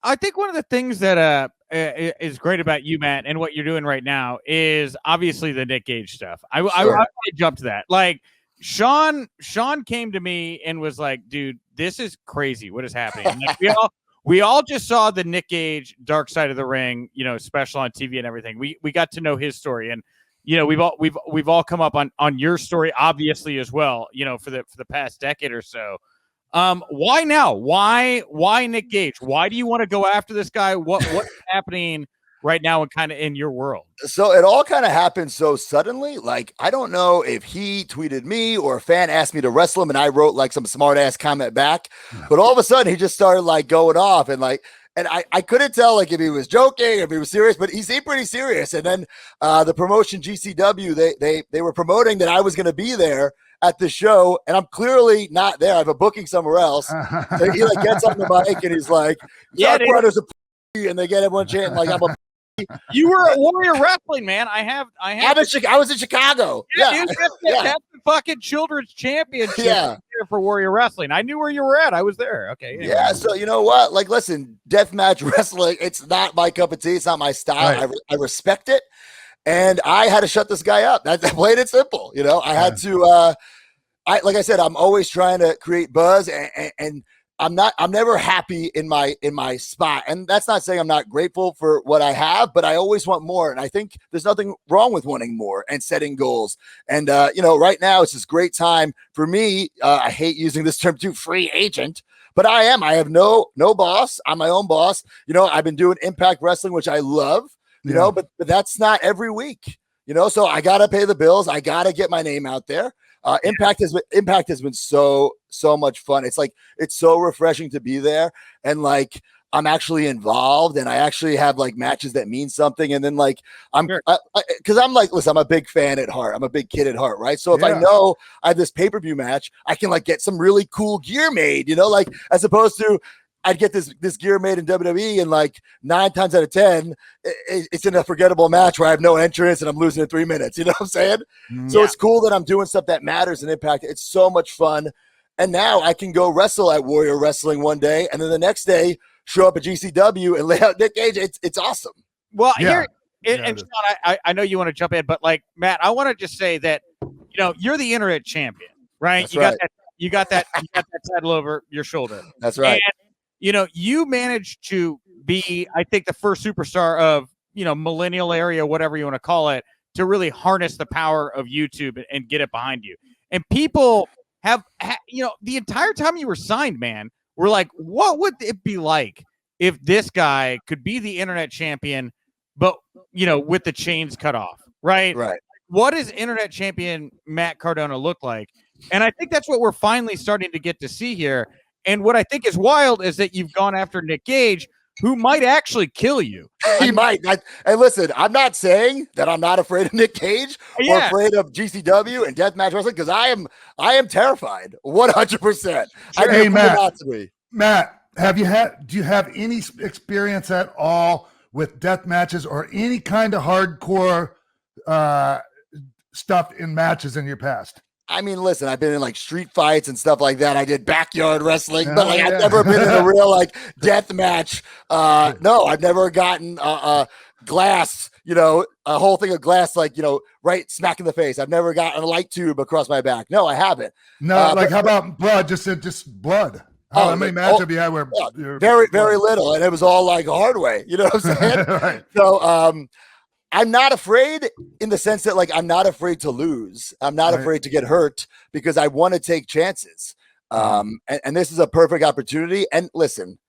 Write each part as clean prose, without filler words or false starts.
I think one of the things that is great about you, Matt, and what you're doing right now is obviously the Nick Gage stuff. I want to jump to that. Like Sean came to me and was like, "Dude, this is crazy. What is happening?" Like, we all just saw the Nick Gage Dark Side of the Ring, special on TV and everything. We got to know his story, and we've all come up on your story, obviously, as well. For the past decade or so. Why now? Why Nick Gage? Why do you want to go after this guy? What's happening right now and kind of in your world? So it all kind of happened so suddenly. Like, I don't know if he tweeted me or a fan asked me to wrestle him and I wrote like some smart ass comment back, but all of a sudden he just started like going off and I couldn't tell like if he was joking, if he was serious, but he seemed pretty serious. And then the promotion GCW, they were promoting that I was going to be there at the show, and I'm clearly not there. I have a booking somewhere else. So he like gets on the mic and he's like, "Dark Rider's a p-," and they get everyone chanting like I'm a. You were at Warrior Wrestling, man. I was in Chicago. Yeah, dude, that's the fucking children's championship for Warrior Wrestling. I knew where you were at. I was there. Okay. Anyway. Yeah. So you know what? Like, listen, deathmatch wrestling. It's not my cup of tea. It's not my style. Right. I respect it. And I had to shut this guy up. That's plain and simple. I had to, like I said, I'm always trying to create buzz and I'm never happy in my spot. And that's not saying I'm not grateful for what I have, but I always want more. And I think there's nothing wrong with wanting more and setting goals. And, right now it's this great time for me. I hate using this term too, free agent, but I have no boss. I'm my own boss. I've been doing Impact Wrestling, which I love. But that's not every week, so I got to pay the bills. I got to get my name out there. Impact has been so much fun. It's like, it's so refreshing to be there. And like, I'm actually involved and I actually have like matches that mean something. And then like, cause I'm like, listen, I'm a big fan at heart. I'm a big kid at heart. Right. So if I know I have this pay-per-view match, I can like get some really cool gear made, like as opposed to, I'd get this gear made in WWE and like 9 times out of 10, it's in a forgettable match where I have no entrance and I'm losing in 3 minutes. You know what I'm saying? So it's cool that I'm doing stuff that matters in Impact. It's so much fun. And now I can go wrestle at Warrior Wrestling one day and then the next day show up at GCW and lay out Nick Gage. It's awesome. Well, and Sean, I know you want to jump in, but like Matt, I want to just say that, you're the internet champion, right? That's you got that title over your shoulder. That's right. And, you managed to be, I think, the first superstar of, millennial area, whatever you want to call it, to really harness the power of YouTube and get it behind you. And people have the entire time you were signed, man, we're like, what would it be like if this guy could be the internet champion, but, with the chains cut off, right? Right. What does internet champion Matt Cardona look like? And I think that's what we're finally starting to get to see here. And what I think is wild is that you've gone after Nick Gage, who might actually kill you. He might. Hey, listen, I'm not saying that I'm not afraid of Nick Gage or afraid of GCW and deathmatch wrestling because I am terrified 100%. Sure. Hey, Matt, do you have any experience at all with death matches or any kind of hardcore stuff in matches in your past? I mean, listen, I've been in like street fights and stuff like that. I did backyard wrestling, but like I've never been in a real like death match. No, I've never gotten glass, a whole thing of glass, like, right smack in the face. I've never gotten a light tube across my back. No, I haven't. No, how about blood? Just blood. How many matches have you had where very, very little, and it was all like a hard way. You know what I'm saying? Right. So, I'm not afraid in the sense that like I'm not afraid to lose. I'm not afraid to get hurt because I want to take chances. And this is a perfect opportunity. And listen,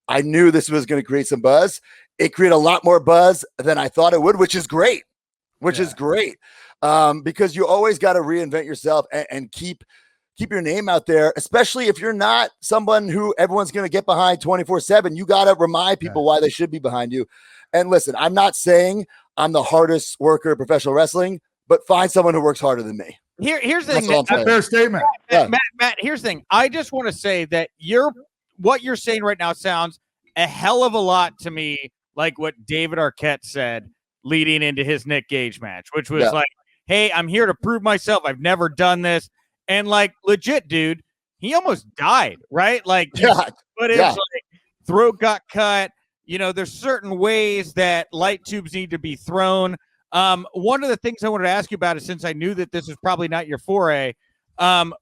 I knew this was going to create some buzz. It created a lot more buzz than I thought it would, which is great. Because you always got to reinvent yourself and keep your name out there, especially if you're not someone who everyone's going to get behind 24/7. You got to remind people why they should be behind you. And listen, I'm not saying I'm the hardest worker in professional wrestling, but find someone who works harder than me. Here's the thing. Fair statement. Matt, here's the thing. I just want to say that what you're saying right now sounds a hell of a lot to me like what David Arquette said leading into his Nick Gage match, which was like, hey, I'm here to prove myself. I've never done this. And like, legit, dude, he almost died, right? Like, but it was like throat got cut. there's certain ways that light tubes need to be thrown. One of the things I wanted to ask you about is, since I knew that this was probably not your foray,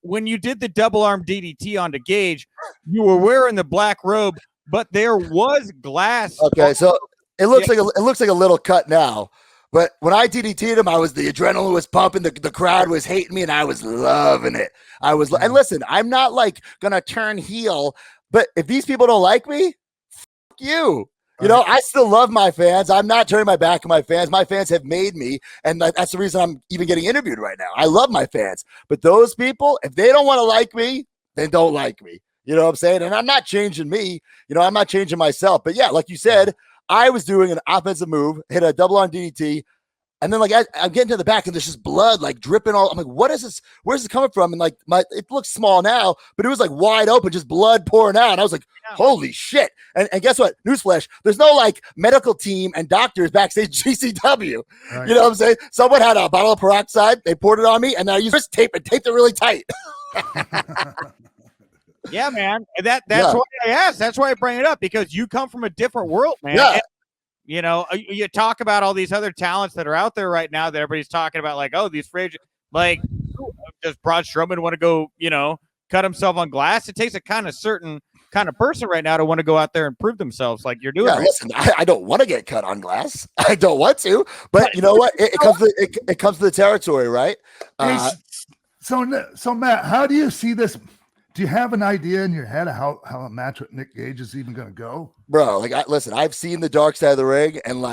when you did the double arm DDT onto Gage, you were wearing the black robe, but there was glass. Okay, so it looks like a little cut now. But when I DDT'd him, the adrenaline was pumping, the crowd was hating me, and I was loving it. And listen, I'm not like gonna turn heel, but if these people don't like me, fuck you. I still love my fans. I'm not turning my back on my fans. My fans have made me, and that's the reason I'm even getting interviewed right now. I love my fans, but those people, if they don't want to like me, then don't like me. You know what I'm saying? And I'm not changing me. I'm not changing myself. But yeah, like you said, I was doing an offensive move, hit a double arm DDT, and then I'm getting to the back and there's just blood like dripping all. I'm like, what is this? Where's this coming from? And like it looks small now, but it was like wide open, just blood pouring out. And I was like, holy shit. And guess what? Newsflash, there's no like medical team and doctors backstage GCW. Right. You know what I'm saying? Someone had a bottle of peroxide, they poured it on me, and then I used wrist tape and taped it really tight. Yeah, man. That's why I asked. That's why I bring it up, because you come from a different world, man. Yeah. And, you talk about all these other talents that are out there right now that everybody's talking about, like, oh, these free, like, does Braun Strowman want to go, cut himself on glass? It takes a kind of certain kind of person right now to want to go out there and prove themselves like you're doing. Yeah, listen, I don't want to get cut on glass. I don't want to, but you know what? It comes to the territory, right? So Matt, how do you see this? Do you have an idea in your head of how a match with Nick Gage is even going to go? Bro, listen, I've seen the dark side of the ring, and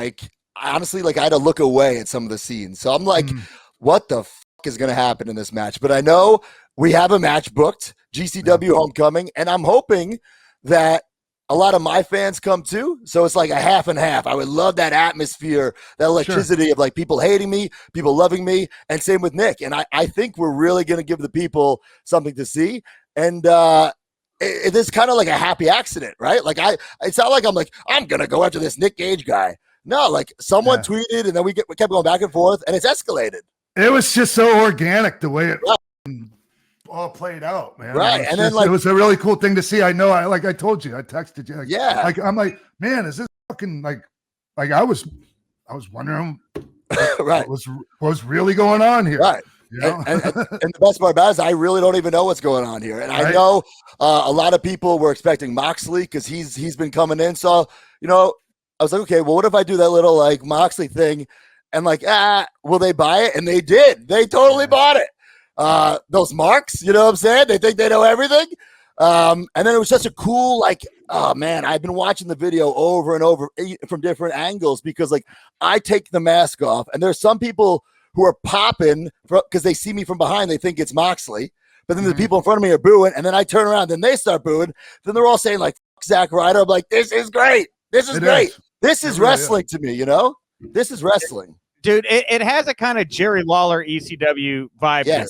honestly, I had to look away at some of the scenes. So I'm like, what the fuck is going to happen in this match? But I know we have a match booked, GCW Homecoming, and I'm hoping that a lot of my fans come too. So it's like a half and half. I would love that atmosphere, that electricity of like people hating me, people loving me, and same with Nick. And I think we're really going to give the people something to see. And it is kind of like a happy accident, right? Like it's not like I'm gonna go after this Nick Gage guy. No, like someone tweeted, and then we kept going back and forth, and it's escalated. It was just so organic the way it all played out, man. Right, and then it was a really cool thing to see. I know, I told you, I texted you. I'm like, man, is this fucking like I was wondering, right, what was really going on here, right. And the best part about it is I really don't even know what's going on here. And I know a lot of people were expecting Moxley because he's been coming in. So, I was like, okay, well, what if I do that little like Moxley thing and will they buy it? And they did. They totally bought it. Those marks, you know what I'm saying? They think they know everything. And then it was such a cool, oh man, I've been watching the video over and over from different angles because I take the mask off and there's some people who are popping because they see me from behind. They think it's Moxley. But then the people in front of me are booing. And then I turn around. Then they start booing. Then they're all saying, like, Zack Ryder. I'm like, this is great. This is great. This is wrestling to me, This is wrestling. Dude, it has a kind of Jerry Lawler ECW vibe. Yes,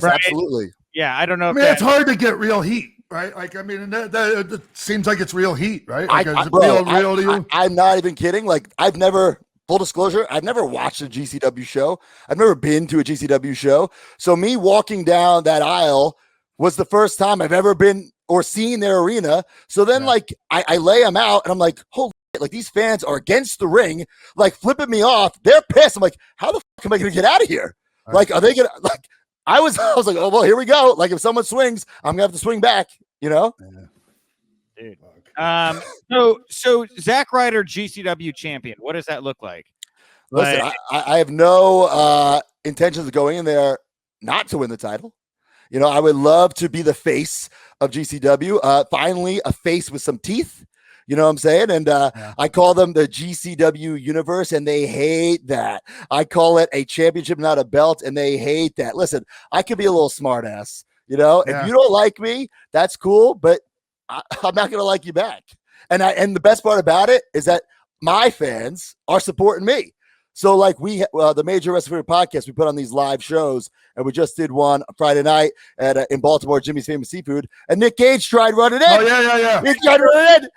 right? Absolutely. Yeah, I don't know. It's hard to get real heat, right? It seems like it's real heat, right? Real to you? I'm not even kidding. I've never... Full disclosure, I've never watched a GCW show. I've never been to a GCW show. So me walking down that aisle was the first time I've ever been or seen their arena. So then I lay them out and I'm like, holy shit, these fans are against the ring, flipping me off. They're pissed. I'm like, how the fuck am I going to get out of here? Are they going to I was like, oh, well, here we go. If someone swings, I'm going to have to swing back, Dude. So Zack Ryder, GCW champion. What does that look like? Listen, I have no intentions of going in there not to win the title. I would love to be the face of GCW. Finally, a face with some teeth. You know what I'm saying? And I call them the GCW universe, and they hate that. I call it a championship, not a belt, and they hate that. Listen, I can be a little smart ass. If you don't like me, that's cool, but I'm not going to like you back. And the best part about it is that my fans are supporting me. So we the Major Wrestling Podcast, we put on these live shows, and we just did one Friday night in Baltimore, Jimmy's Famous Seafood, and Nick Gage tried running in. Oh yeah. He tried running in.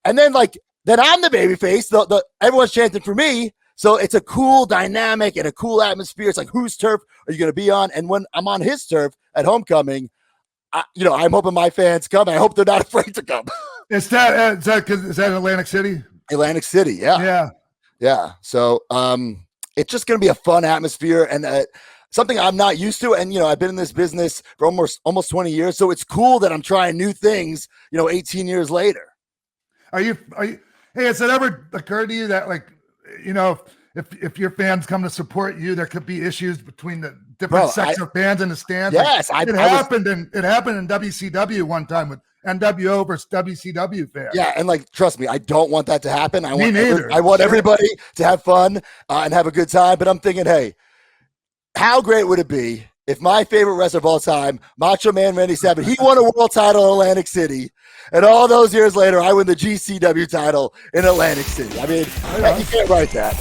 And then I'm the babyface. Everyone's chanting for me. So it's a cool dynamic and a cool atmosphere. It's like, whose turf are you going to be on? And when I'm on his turf at Homecoming, I'm hoping my fans come. I hope they're not afraid to come. Is that Atlantic City? Atlantic City, yeah. So it's just going to be a fun atmosphere and something I'm not used to. And I've been in this business for almost 20 years, so it's cool that I'm trying new things. 18 years later. Are you? Hey, has it ever occurred to you that if your fans come to support you, there could be issues between the different sects of fans in the stands? Yes, it happened in WCW one time with NWO versus WCW fans. Yeah, and trust me, I don't want that to happen. I neither. want everybody to have fun and have a good time. But I'm thinking, hey, how great would it be if my favorite wrestler of all time, Macho Man Randy Savage, he won a world title in Atlantic City, and all those years later, I win the GCW title in Atlantic City. I mean, you can't write that.